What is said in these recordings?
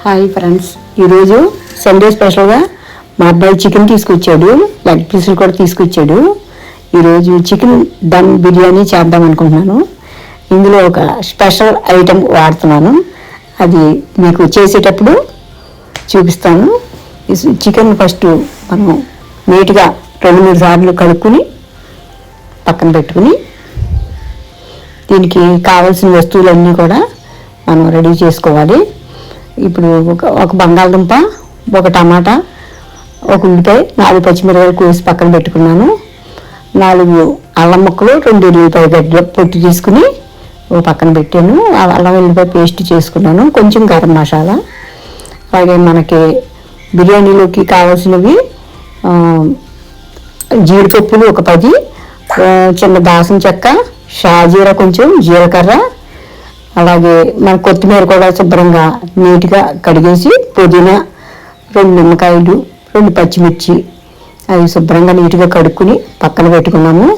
Hi friends, ఈరోజు Sunday స్పెషల్గా మా అబ్బాయి చికెన్ తీసుకొచ్చాడు, లెగ్ పీసులు కూడా తీసుకొచ్చాడు. ఈరోజు చికెన్ దమ్ బిర్యానీ చేద్దాం అనుకుంటున్నాను. ఇందులో ఒక స్పెషల్ ఐటెం వాడుతున్నాను, అది మీకు చేసేటప్పుడు చూపిస్తాను. చికెన్ ఫస్ట్ మనం నీట్గా 2-3 సార్లు కడుక్కుని పక్కన పెట్టుకుని దీనికి కావాల్సిన వస్తువులన్నీ కూడా మనం రెడీ చేసుకోవాలి. ఇప్పుడు ఒక బంగాళదుంప, ఒక టమాటా, ఒక ఉల్లిపాయ, 4 పచ్చిమిరపకాయలు కోసి పక్కన పెట్టుకున్నాను. 4 అల్లం ముక్కలు, 2 ఉల్లిపాయ గడ్డలు పొట్టు తీసుకుని ఒక పక్కన పెట్టాను. అల్లం ఉల్లిపాయ పేస్ట్ చేసుకున్నాను. కొంచెం గరం మసాలా, అలాగే మనకి బిర్యానీలోకి కావాల్సినవి జీడిపప్పులు ఒక 10, చిన్న దాసం చెక్క, షాజీరా, కొంచెం జీలకర్ర, అలాగే మన కొత్తిమీర కూడా శుభ్రంగా నీట్గా కడిగేసి, పుదీనా, 2 నిమ్మకాయలు, 2 పచ్చిమిర్చి అవి శుభ్రంగా నీట్గా కడుక్కుని పక్కన పెట్టుకున్నాము.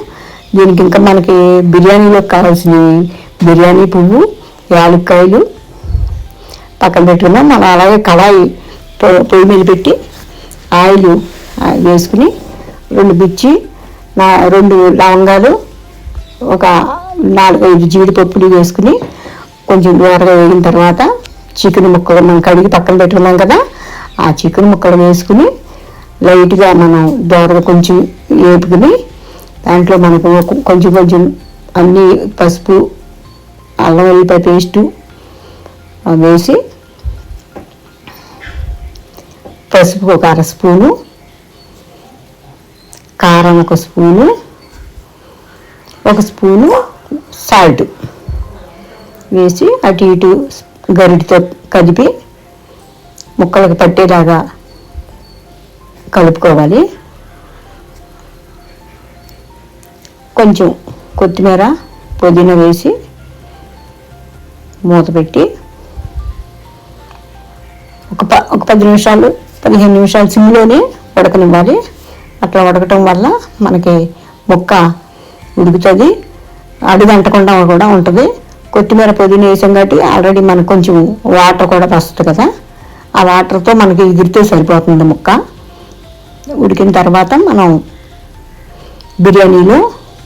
దీనికి ఇంకా మనకి బిర్యానీలోకి కావాల్సినవి బిర్యానీ పువ్వు, యాలక్కాయలు పక్కన పెట్టుకున్నాం. మనం అలాగే కడాయి పొయ్యి మీద పెట్టి ఆయిల్ వేసుకుని 2 మిర్చి, 2 లవంగాలు, ఒక 4-5 జీడిపప్పులు వేసుకుని కొంచెం దూరగా వేగిన తర్వాత చికెన్ ముక్కలు మనం కడిగి పక్కన పెట్టుకున్నాం కదా, ఆ చికెన్ ముక్కలు వేసుకుని లైట్గా మనం దూరగా కొంచెం వేపుకుని దాంట్లో మనకు కొంచెం అన్నీ పసుపు, అల్లం వెల్లిపాయ పేస్టు వేసి, పసుపు ఒక 1/2 స్పూను, కారం 1 స్పూను, 1 స్పూను సాల్ట్ వేసి అటు ఇటు గరిటితో కదిపి ముక్కలకు పట్టేలాగా కలుపుకోవాలి. కొంచెం కొత్తిమీర, పుదీనా వేసి మూత పెట్టి ఒక 10 నిమిషాలు 15 నిమిషాలు సిమ్లోనే ఉడకనివ్వాలి. అట్లా ఉడకటం వల్ల మనకి ముక్క ఉడుకుతుంది, అడుగంటకుండా కూడా ఉంటుంది. కొత్తిమీర, పుదీనా వేసాం కాబట్టి ఆల్రెడీ మనకు కొంచెం వాటర్ కూడా వస్తుంది కదా, ఆ వాటర్తో మనకి ఎగిరితే సరిపోతుంది ముక్క. ఉడికిన తర్వాత మనం బిర్యానీలో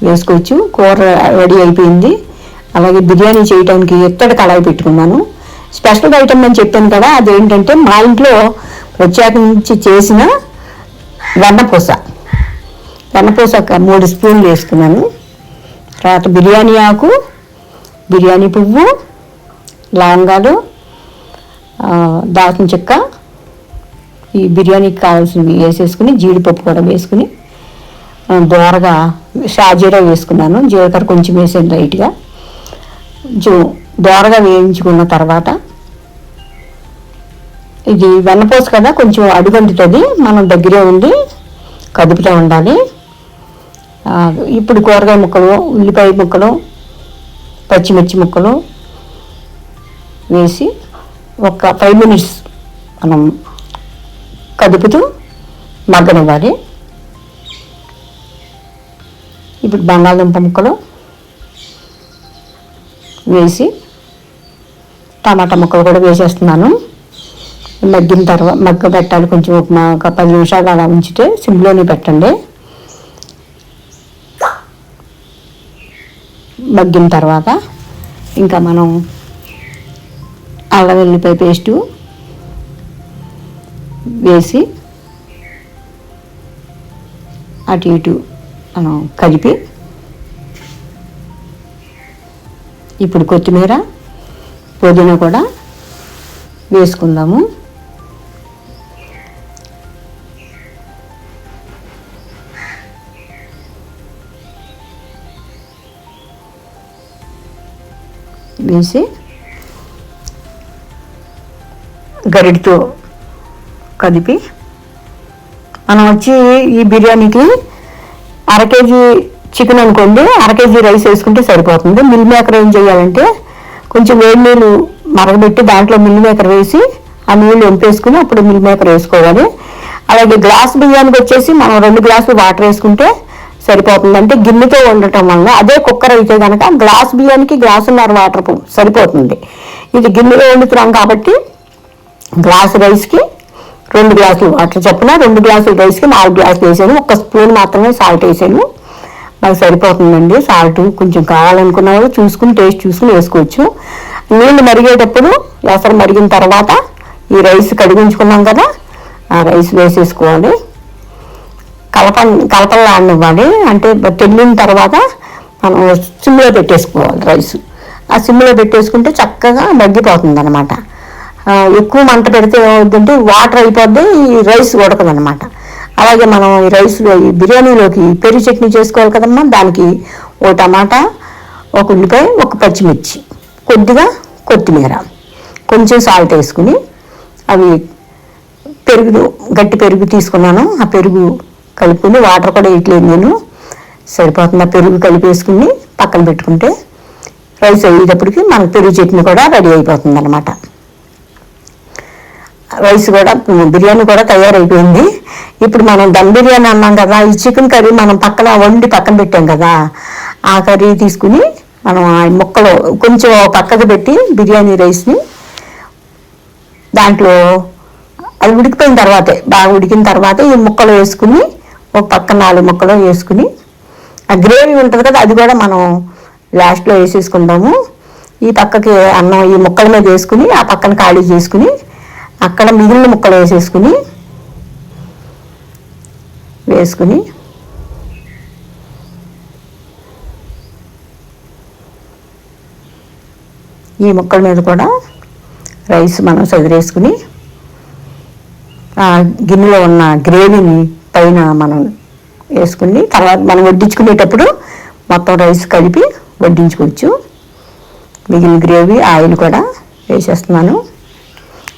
వేసుకోవచ్చు. కూర రెడీ అయిపోయింది. అలాగే బిర్యానీ చేయడానికి ఎత్తడి కళాయి పెట్టుకున్నాను. స్పెషల్ ఐటమ్ అని చెప్పాను కదా, అదేంటంటే మా ఇంట్లో ప్రత్యేకించి చేసిన వెన్నపూస ఒక 3 స్పూన్లు వేసుకున్నాను. తర్వాత బిర్యానీ ఆకు, బిర్యానీ పువ్వు, లవంగాలు, దాల్చిన చెక్క, ఈ బిర్యానీకి కావాల్సినవి వేసేసుకుని జీడిపప్పు కూడా వేసుకుని దోరగా షాజీరా వేసుకున్నాను. జీలకర్ర కొంచెం వేసాను లైట్గా. కొంచెం దోరగా వేయించుకున్న తర్వాత, ఇది వెన్నపూస కదా కొంచెం అడుగంటుతుంది, మనం దగ్గరే ఉండి కదుపుతూ ఉండాలి. ఇప్పుడు కూరగాయ ముక్కలు, ఉల్లిపాయ ముక్కలు, పచ్చిమిర్చి ముక్కలు వేసి ఒక 5 మినిట్స్ మనం కదుపుతూ మగ్గనివ్వాలి. ఇప్పుడు బంగాళదుంప ముక్కలు వేసి టమాటా ముక్కలు కూడా వేసేస్తున్నాను. మగ్గిన తర్వాత మగ్గ పెట్టాలి. కొంచెం ఒక 10 నిమిషాలు అలా ఉంచితే సిమ్లోనే పెట్టండి. మగ్గిన తర్వాత ఇంకా మనం అల్లం వెల్లిపాయ పేస్టు వేసి అటు ఇటు మనం కలిపి, ఇప్పుడు కొత్తిమీర, పుదీనా కూడా వేసుకుందాము. వేసి గరిటితో కదిపి మనం వచ్చి ఈ బిర్యానీకి 1/2 కేజీ చికెన్ అనుకోండి, 1/2 కేజీ రైస్ వేసుకుంటే సరిపోతుంది. మిల్ మేకర్ ఏం చేయాలంటే కొంచెం వేడి నీళ్ళు మరగబెట్టి దాంట్లో మిల్ మేకర్ వేసి ఆ నీళ్ళు వంపేసుకుని అప్పుడు మిల్ మేకర్ వేసుకోవాలి. అలాగే గ్లాస్ బియ్యానికి వచ్చేసి మనం 2 గ్లాసులు వాటర్ వేసుకుంటే సరిపోతుంది. అంటే గిన్నెతో ఉండటం వల్ల, అదే కుక్కర్ అయితే కనుక గ్లాస్ బియ్యానికి 1.5 గ్లాసుల వాటర్ సరిపోతుంది. ఇది గిన్నెలో వండుతున్నాం కాబట్టి గ్లాసు రైస్కి 2 గ్లాసులు వాటర్ చొప్పున 2 గ్లాసుల రైస్కి 4 గ్లాసులు వేసాను. 1 స్పూన్ మాత్రమే సాల్ట్ వేసాను. నాకు సరిపోతుందండి. సాల్ట్ కొంచెం కావాలనుకున్న వాళ్ళు చూసుకుని టేస్ట్ చూసుకుని వేసుకోవచ్చు. నీళ్ళు మరిగేటప్పుడు ఎసరు మరిగిన తర్వాత ఈ రైస్ కడిగించుకున్నాం కదా, ఆ రైస్ వేసేసుకోవాలి. కలపలాడినివ్వాలి. అంటే తెల్లిన తర్వాత మనం సిమ్లో పెట్టేసుకోవాలి రైస్. ఆ సిమ్లో పెట్టేసుకుంటే చక్కగా మగ్గిపోతుంది అనమాట. ఎక్కువ మంట పెడితే ఏమవుతుందంటే వాటర్ అయిపోద్ది, ఈ రైస్ ఉడకదనమాట. అలాగే మనం ఈ రైస్లో ఈ బిర్యానీలోకి పెరుగు చట్నీ చేసుకోవాలి కదమ్మా, దానికి 1 టమాటా, 1 ఉల్లిపాయ, 1 పచ్చిమిర్చి, కొద్దిగా కొత్తిమీర, కొంచెం సాల్ట్ వేసుకుని అవి గట్టి పెరుగు తీసుకున్నాను. ఆ పెరుగు కలుపుకుని వాటర్ కూడా వేయట్లేదు నేను, సరిపోతుంది. ఆ పెరుగు కలిపేసుకుని పక్కన పెట్టుకుంటే రైస్ అయ్యేటప్పటికి మనకు పెరుగు చట్నీ కూడా రెడీ అయిపోతుంది అనమాట. రైస్ కూడా బిర్యానీ కూడా తయారైపోయింది. ఇప్పుడు మనం దమ్ బిర్యానీ అన్నాం కదా, ఈ చికెన్ కర్రీ మనం వండి పక్కన పెట్టాం కదా, ఆ కర్రీ తీసుకుని మనం ఆ ముక్కలు కొంచెం పక్కకు పెట్టి బిర్యానీ రైస్ని దాంట్లో అది ఉడికిపోయిన తర్వాతే, బాగా ఉడికిన తర్వాతే ఈ ముక్కలు వేసుకుని ఒక పక్క 4 ముక్కలు వేసుకుని ఆ గ్రేవీ ఉంటుంది కదా, అది కూడా మనం లాస్ట్లో వేసేసుకుందాము. ఈ పక్కకి అన్నం ఈ ముక్కల మీద వేసుకుని ఆ పక్కన ఖాళీ చేసుకుని అక్కడ మిగిలిన ముక్కలు వేసుకుని ఈ ముక్కల మీద కూడా రైస్ మనం సదిరేసుకుని ఆ గిన్నెలో ఉన్న గ్రేవీని పైన మనం వేసుకుని తర్వాత మనం వడ్డించుకునేటప్పుడు మొత్తం రైస్ కలిపి వడ్డించుకోవచ్చు. మిగిలిన గ్రేవీ ఆయిల్ కూడా వేసేస్తున్నాను.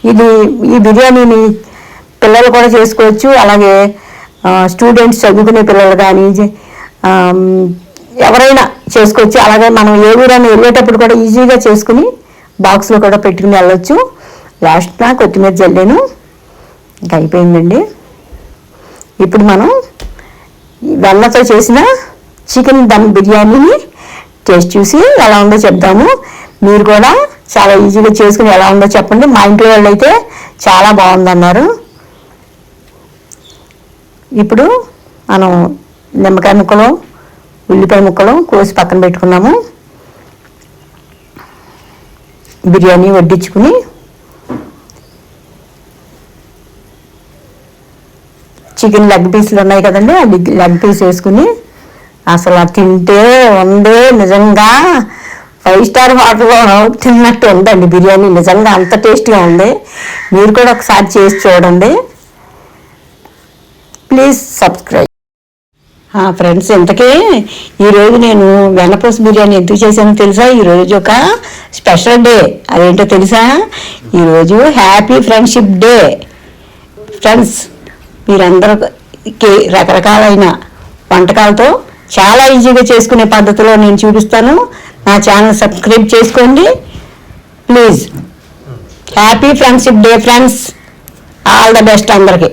ఈ బిర్యానీని పిల్లలు కూడా చేసుకోవచ్చు. అలాగే స్టూడెంట్స్ చదువుకునే పిల్లలు కానీ ఎవరైనా చేసుకోవచ్చు. అలాగే మనం ఏ ఊరైనా వెళ్ళేటప్పుడు కూడా ఈజీగా చేసుకుని బాక్స్లో కూడా పెట్టుకుని వెళ్ళొచ్చు. లాస్ట్న కొత్తిమీర జల్లాను, ఇంకా అయిపోయిందండి. ఇప్పుడు మనం వెన్నతో చేసిన చికెన్ దమ్ బిర్యానీని టేస్ట్ చూసి ఎలా ఉందో చెప్దాము. మీరు కూడా చాలా ఈజీగా చేసుకుని ఎలా ఉందో చెప్పండి. మా ఇంట్లో వాళ్ళు అయితే చాలా బాగుందన్నారు. ఇప్పుడు మనం నిమ్మకాయ ముక్కలు, ఉల్లిపాయ ముక్కలు కోసి పక్కన పెట్టుకున్నాము. బిర్యానీ వడ్డించుకుని చికెన్ లెగ్ పీసులు ఉన్నాయి కదండి, ఆ లెగ్ పీస్ వేసుకుని అసలు తింటే ఉంది నిజంగా 5 స్టార్ హోటల్లో తిన్నట్టు ఉందండి బిర్యానీ. నిజంగా అంత టేస్టీగా ఉంది. మీరు కూడా ఒకసారి చేసి చూడండి. Please subscribe. ఫ్రెండ్స్, ఇంతకీ ఈరోజు నేను వెన్నపూస బిర్యానీ ఎందుకు చేశానో తెలుసా? ఈరోజు ఒక స్పెషల్ డే. అదేంటో తెలుసా? ఈరోజు హ్యాపీ ఫ్రెండ్షిప్ డే. ఫ్రెండ్స్, మీరందరికీ రకరకాలైన వంటకాలతో చాలా ఈజీగా చేసుకునే పద్ధతిలో నేను చూపిస్తాను. నా ఛానల్ సబ్స్క్రైబ్ చేసుకోండి please. Happy friendship day friends. All the best అందరికీ.